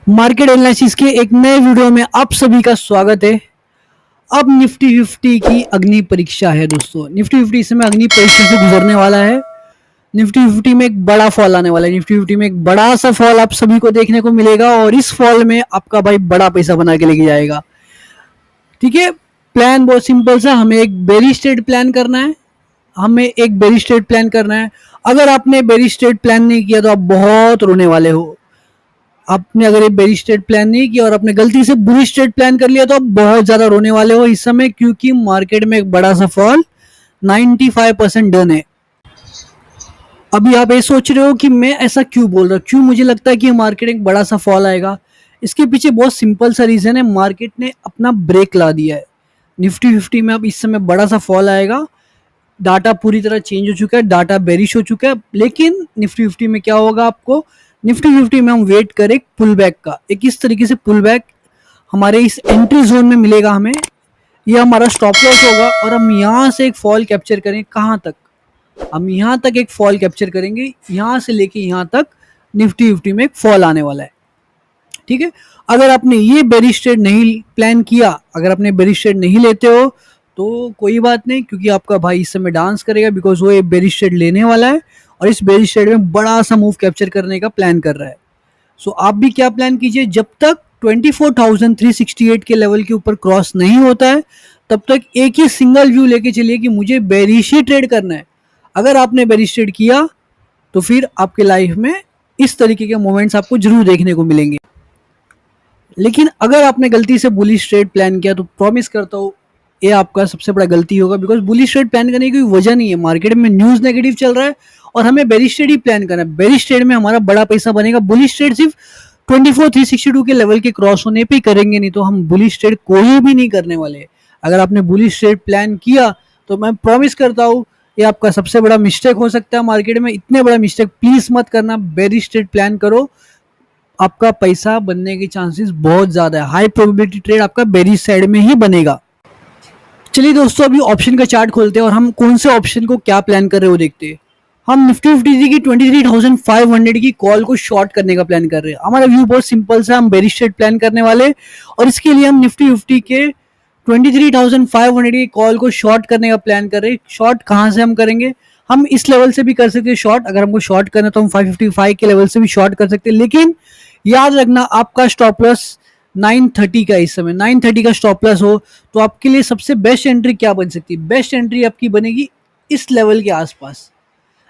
Market analysis के एक नए वीडियो में आप सभी का स्वागत है। अब निफ्टी 50 की अग्नि परीक्षा है दोस्तों। निफ्टी 50 इस समय अग्नि परीक्षा से गुजरने वाला है। निफ्टी 50 में एक बड़ा फॉल आने वाला है। निफ्टी 50 में एक बड़ा सा फॉल आप सभी को देखने को मिलेगा और इस फॉल में आपका भाई बड़ा पैसा बना के लेके जाएगा। ठीक है, प्लान बहुत सिंपल सा, हमें एक बेरी स्ट्रेट प्लान करना है। अगर आपने बेरी स्ट्रेट प्लान नहीं किया तो आप बहुत रोने वाले हो। आपने अगर ये बेरी स्ट्रेट प्लान नहीं किया और आपने गलती से बुलिश स्ट्रेट प्लान कर लिया तो आप बहुत ज्यादा रोने वाले हो इस समय, क्योंकि मार्केट में एक बड़ा सा फॉल 95% डन है। अभी आप ये सोच रहे हो कि मैं ऐसा क्यों बोल रहा हूँ, क्यों मुझे लगता है कि मार्केट एक बड़ा सा फॉल आएगा। इसके पीछे बहुत सिंपल सा रीजन है, मार्केट ने अपना ब्रेक ला दिया है। निफ्टी 50 में अब इस समय बड़ा सा फॉल आएगा। डाटा पूरी तरह चेंज हो चुका है, डाटा बेरिश हो चुका है, लेकिन निफ्टी 50 में क्या होगा आपको, निफ्टी 50 में हम वेट करें पुल बैक का। एक इस तरीके से पुल बैक हमारे इस एंट्री जोन में मिलेगा हमें, ये हमारा स्टॉप लॉस होगा और हम यहाँ से एक फॉल कैप्चर करें। कहाँ तक? हम यहाँ तक एक फॉल कैप्चर करेंगे, यहाँ से लेके यहाँ तक निफ्टी 50 में एक फॉल आने वाला है। ठीक है, अगर आपने ये बेरिश ट्रेड नहीं प्लान किया, अगर आपने बेरिश ट्रेड नहीं लेते हो तो कोई बात नहीं, क्योंकि आपका भाई इस समय डांस करेगा, बिकॉज वो ये बेरिश ट्रेड लेने वाला है और इस बेरिश ट्रेड में बड़ा सा मूव कैप्चर करने का प्लान कर रहा है। सो आप भी क्या प्लान कीजिए, जब तक 24,368 के लेवल के ऊपर क्रॉस नहीं होता है तब तक एक ही सिंगल व्यू लेके चलिए कि मुझे बेरिश ही ट्रेड करना है। अगर आपने बेरिश ट्रेड किया तो फिर आपके लाइफ में इस तरीके के मोमेंट्स आपको जरूर देखने को मिलेंगे। लेकिन अगर आपने गलती से बुलिश ट्रेड प्लान किया तो प्रॉमिस करता हूँ ये आपका सबसे बड़ा गलती होगा, बिकॉज बुलिश ट्रेड प्लान करने की कोई वजह नहीं है। मार्केट में न्यूज नेगेटिव चल रहा है और हमें बेरिश ट्रेड ही प्लान करना है। बेरिश ट्रेड में हमारा बड़ा पैसा बनेगा। बुलिश ट्रेड सिर्फ 24,362 के लेवल के क्रॉस होने पे ही करेंगे, नहीं तो हम बुलिश ट्रेड कोई भी नहीं करने वाले। अगर आपने बुलिश ट्रेड प्लान किया तो मैं प्रॉमिस करता हूँ ये आपका सबसे बड़ा मिस्टेक हो सकता है मार्केट में। इतने बड़ा मिस्टेक प्लीज मत करना, बेरिश ट्रेड प्लान करो, आपका पैसा बनने के चांसेस बहुत ज्यादा है। हाई प्रोबेबिलिटी ट्रेड आपका बेरिश साइड में ही बनेगा। चलिए दोस्तों, अभी ऑप्शन का चार्ट खोलते हैं और हम कौन से ऑप्शन को क्या प्लान कर रहे हो देखते हैं। हम निफ्टी 50 की 23,500 की कॉल को शॉर्ट करने का प्लान कर रहे हैं। हमारा व्यू बहुत सिंपल सा, हम बेरिश ट्रेड प्लान करने वाले और इसके लिए हम निफ्टी 50 के 23,500 की कॉल को शॉर्ट करने का प्लान कर रहे हैं। शॉर्ट कहाँ से हम करेंगे? हम इस लेवल से भी कर सकते हैं शॉर्ट। अगर हमको शॉर्ट करना तो हम 555 के लेवल से भी शॉर्ट कर सकते हैं, लेकिन याद रखना आपका स्टॉप लॉस 930 का, इस समय 930 का स्टॉप लॉस हो तो आपके लिए सबसे बेस्ट एंट्री क्या बन सकती है? बेस्ट एंट्री आपकी बनेगी इस लेवल के आसपास।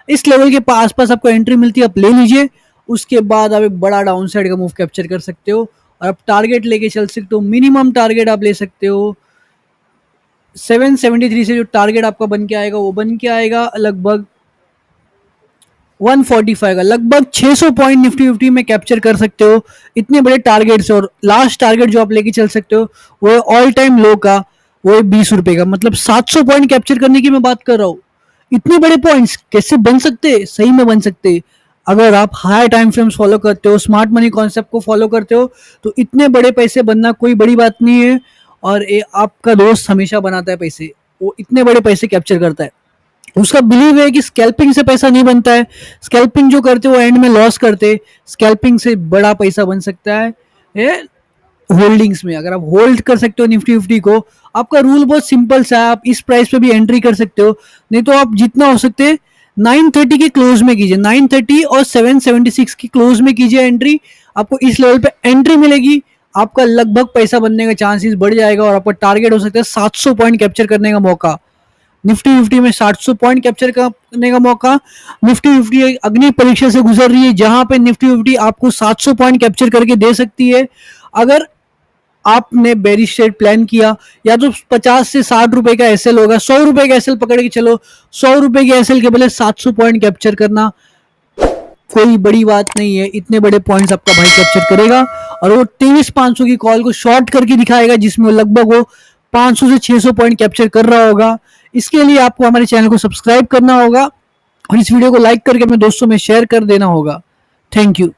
इस लेवल के आसपास आपको एंट्री मिलती है, आप ले लीजिए। उसके बाद आप एक बड़ा डाउन साइड का मूव कैप्चर कर सकते हो और आप टारगेट लेके चल सकते हो। मिनिमम टारगेट आप ले सकते हो 773 से। जो टारगेट आपका बन के आएगा वो बन के आएगा लगभग 145 का, लगभग 600 पॉइंट निफ्टी 50 में कैप्चर कर सकते हो इतने बड़े टारगेट से। और लास्ट टारगेट जो आप लेके चल सकते हो वो है ऑल टाइम लो का, वो है 20 रुपए का। मतलब 700 पॉइंट कैप्चर करने की मैं बात कर रहा हूँ। इतने बड़े पॉइंट्स कैसे बन सकते? सही में बन सकते। अगर आप हाई टाइम फ्रेम्स फॉलो करते हो, स्मार्ट मनी कॉन्सेप्ट को फॉलो करते हो तो इतने बड़े पैसे बनना कोई बड़ी बात नहीं है। और ये आपका दोस्त हमेशा बनाता है पैसे, वो इतने बड़े पैसे कैप्चर करता है। उसका बिलीव है कि स्कैल्पिंग से पैसा नहीं बनता है, स्कैल्पिंग जो करते वो एंड में लॉस करते। स्कैल्पिंग से बड़ा पैसा बन सकता है होल्डिंग्स में। अगर आप होल्ड कर सकते हो निफ्टी 50 को, आपका रूल बहुत सिंपल सा है, आप इस प्राइस पे भी एंट्री कर सकते हो। नहीं तो आप जितना हो सकते 930 के क्लोज में कीजिए, 930 और 776 की क्लोज में कीजिए एंट्री। आपको इस लेवल पे एंट्री मिलेगी, आपका लगभग पैसा बनने का चांसेस बढ़ जाएगा और आपका टारगेट हो सकता है 700 पॉइंट कैप्चर करने का मौका। निफ्टी 50 में 700 पॉइंट कैप्चर करने का मौका। निफ्टी 50 अग्नि परीक्षा से गुजर रही है जहां पे निफ्टी 50 आपको 700 पॉइंट कैप्चर करके दे सकती है। अगर आपने बेरिश ट्रेड प्लान किया, या तो 50 से 60 रुपए का एसएल होगा, 100 रुपए का एसएल पकड़ के चलो। 100 रुपए के एसएल के बदले 700 पॉइंट कैप्चर करना कोई बड़ी बात नहीं है। इतने बड़े पॉइंट्स आपका भाई कैप्चर करेगा और वो 23,500 की कॉल को शॉर्ट करके दिखाएगा, जिसमें लगभग वो 500 से 600 पॉइंट कैप्चर कर रहा होगा। इसके लिए आपको हमारे चैनल को सब्सक्राइब करना होगा और इस वीडियो को लाइक करके अपने दोस्तों में शेयर कर देना होगा। Thank you.